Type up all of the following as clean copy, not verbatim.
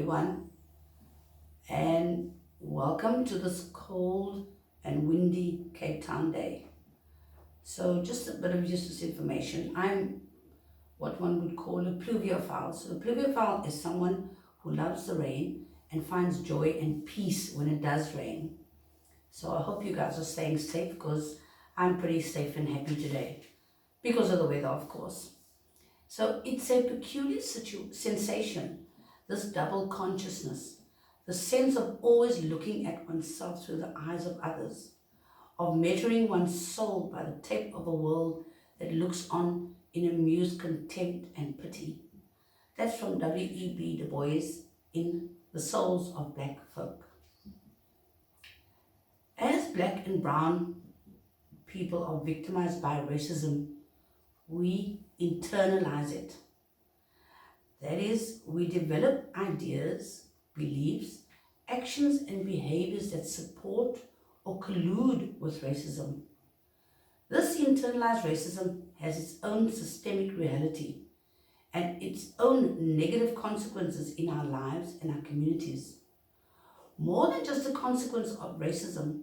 everyone, and welcome to this cold and windy Cape Town day. So just a bit of useless information. I'm what one would call a pluviophile. So a pluviophile is someone who loves the rain and finds joy and peace when it does rain. So I hope you guys are staying safe, because I'm pretty safe and happy today because of the weather, of course. So it's a peculiar sensation, this double consciousness, the sense of always looking at oneself through the eyes of others, of measuring one's soul by the tape of a world that looks on in amused contempt and pity. That's from W.E.B. Du Bois in The Souls of Black Folk. As black and brown people are victimized by racism, we internalize it. That is, we develop ideas, beliefs, actions and behaviors that support or collude with racism. This internalized racism has its own systemic reality and its own negative consequences in our lives and our communities. More than just a consequence of racism,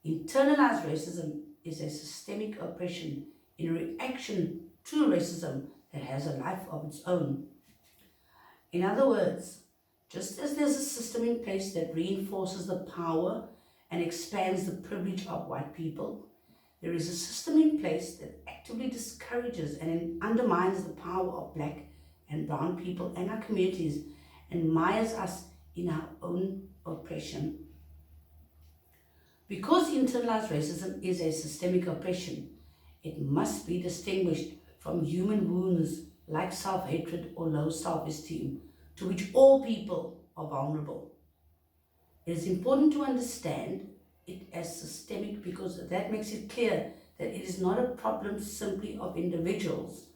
internalized racism is a systemic oppression in reaction to racism that has a life of its own. In other words, just as there's a system in place that reinforces the power and expands the privilege of white people, there is a system in place that actively discourages and undermines the power of black and brown people and our communities and mires us in our own oppression. Because internalized racism is a systemic oppression, it must be distinguished from human wounds like self-hatred or low self-esteem, to which all people are vulnerable. It is important to understand it as systemic, because that makes it clear that it is not a problem simply of individuals.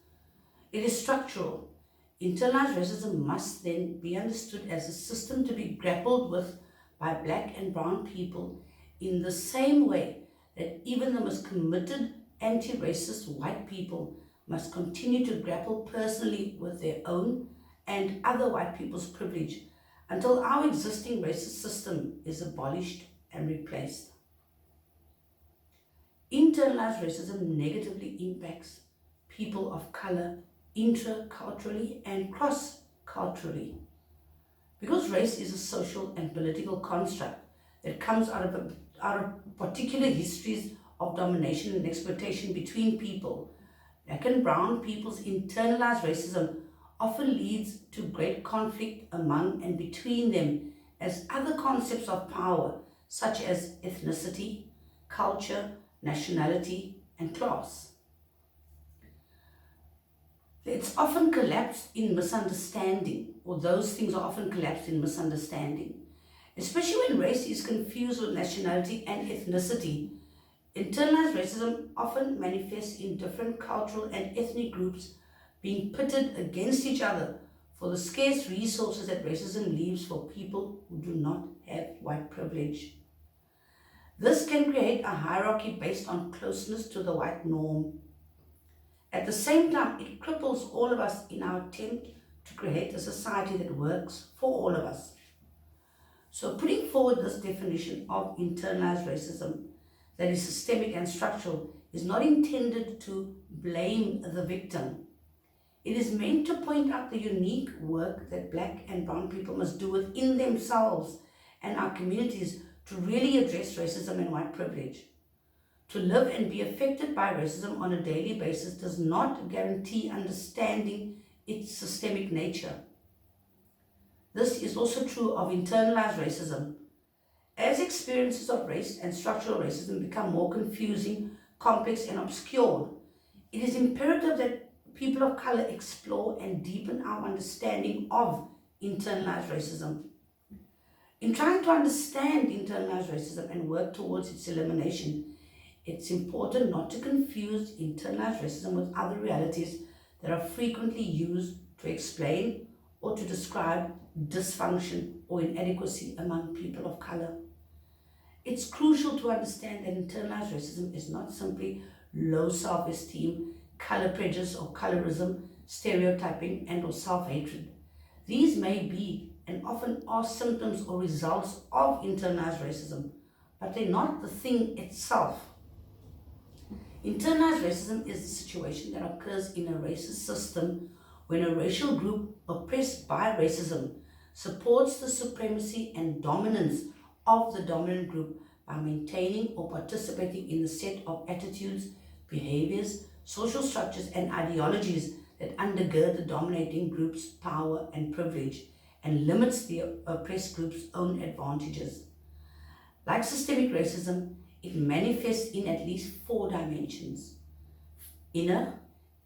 It is structural. Internalized racism must then be understood as a system to be grappled with by black and brown people in the same way that even the most committed anti-racist white people must continue to grapple personally with their own and other white people's privilege until our existing racist system is abolished and replaced. Internalized racism negatively impacts people of color intraculturally and cross-culturally. Because race is a social and political construct that comes out of particular histories of domination and exploitation between people, black and brown people's internalized racism often leads to great conflict among and between them as other concepts of power, such as ethnicity, culture, nationality, and class. It's often collapsed in misunderstanding, or those things are often collapsed in misunderstanding. Especially when race is confused with nationality and ethnicity, internalized racism often manifests in different cultural and ethnic groups being pitted against each other for the scarce resources that racism leaves for people who do not have white privilege. This can create a hierarchy based on closeness to the white norm. At the same time, it cripples all of us in our attempt to create a society that works for all of us. So putting forward this definition of internalized racism that is systemic and structural is not intended to blame the victim. It is meant to point out the unique work that black and brown people must do within themselves and our communities to really address racism and white privilege. To live and be affected by racism on a daily basis does not guarantee understanding its systemic nature. This is also true of internalized racism. As experiences of race and structural racism become more confusing, complex, and obscure, it is imperative that people of color explore and deepen our understanding of internalized racism. In trying to understand internalized racism and work towards its elimination, it's important not to confuse internalized racism with other realities that are frequently used to explain or to describe dysfunction or inadequacy among people of color. It's crucial to understand that internalized racism is not simply low self-esteem, color prejudice or colorism, stereotyping and or self-hatred. These may be and often are symptoms or results of internalized racism, but they're not the thing itself. Internalized racism is the situation that occurs in a racist system when a racial group oppressed by racism supports the supremacy and dominance of the dominant group by maintaining or participating in the set of attitudes, behaviors, social structures, and ideologies that undergird the dominating group's power and privilege and limits the oppressed group's own advantages. Like systemic racism, it manifests in at least 4 dimensions: inner,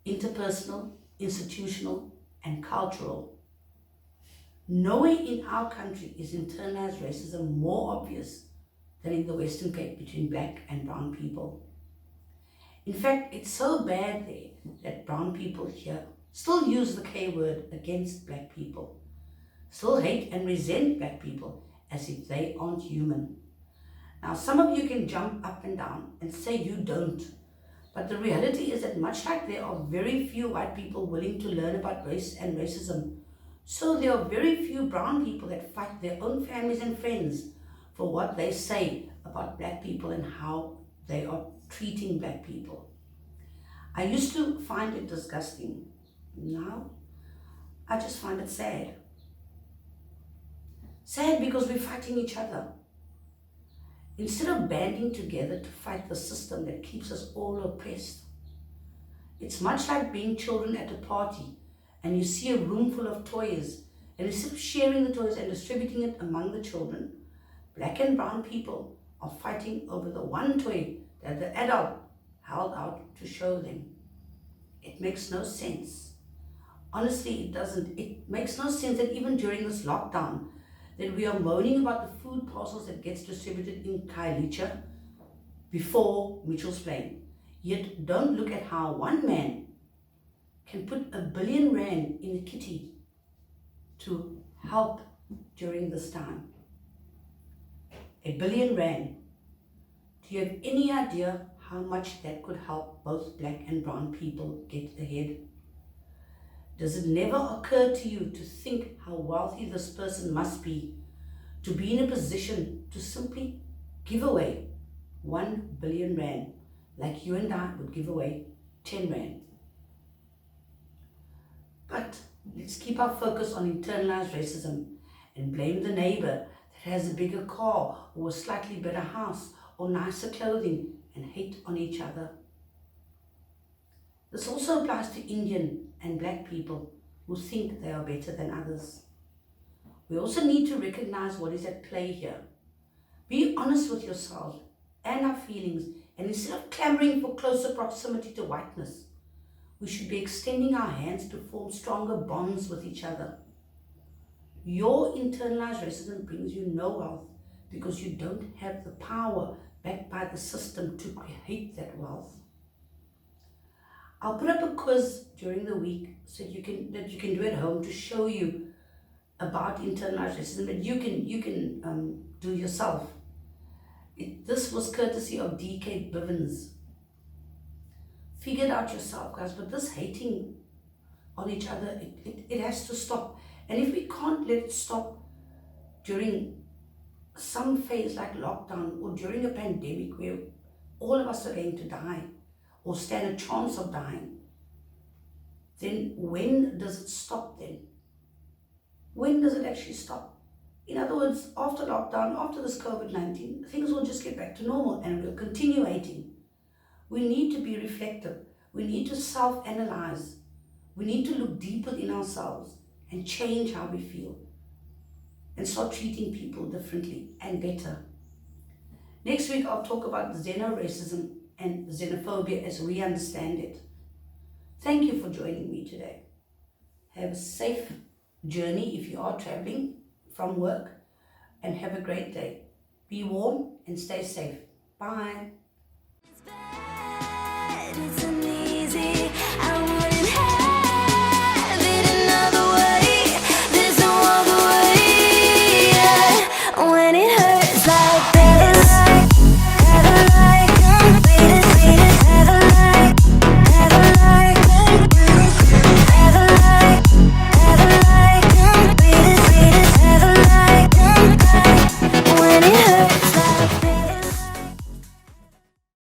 interpersonal, institutional, and cultural. Nowhere in our country is internalized racism more obvious than in the Western Cape between black and brown people. In fact, it's so bad there that brown people here still use the K word against black people, still hate and resent black people as if they aren't human. Now, some of you can jump up and down and say you don't, but the reality is that much like there are very few white people willing to learn about race and racism, so there are very few brown people that fight their own families and friends for what they say about black people and how they are treating black people. I used to find it disgusting. Now, I just find it sad. Sad because we're fighting each other. Instead of banding together to fight the system that keeps us all oppressed. It's much like being children at a party and you see a room full of toys, and instead of sharing the toys and distributing it among the children, black and brown people are fighting over the one toy that the adult held out to show them. It makes no sense. Honestly, it doesn't. It makes no sense that even during this lockdown, that we are moaning about the food parcels that gets distributed in Khayelitsha before Mitchell's Plain. Yet don't look at how one man can put R1 billion in a kitty to help during this time. R1 billion. Do you have any idea how much that could help both black and brown people get ahead? Does it never occur to you to think how wealthy this person must be to be in a position to simply give away R1 billion like you and I would give away 10 rand? But let's keep our focus on internalized racism and blame the neighbor that has a bigger car or a slightly better house or nicer clothing and hate on each other. This also applies to Indian and black people who think they are better than others. We also need to recognize what is at play here. Be honest with yourself and our feelings, and instead of clamoring for closer proximity to whiteness, we should be extending our hands to form stronger bonds with each other. Your internalized racism brings you no wealth because you don't have the power backed by the system to create that wealth. I'll put up a quiz during the week so that you can do at home to show you about internalized racism that you can do yourself. This was courtesy of D.K. Bivens. Figure it out yourself, guys, but this hating on each other, it has to stop. And if we can't let it stop during some phase like lockdown or during a pandemic where all of us are going to die or stand a chance of dying, then when does it stop then? When does it actually stop? In other words, after lockdown, after this COVID-19, things will just get back to normal and we'll continue hating. We need to be reflective. We need to self-analyze. We need to look deeper in ourselves and change how we feel and start treating people differently and better. Next week, I'll talk about xenoracism and xenophobia as we understand it. Thank you for joining me today. Have a safe journey if you are traveling from work, and have a great day. Be warm and stay safe. Bye. It's bad, it's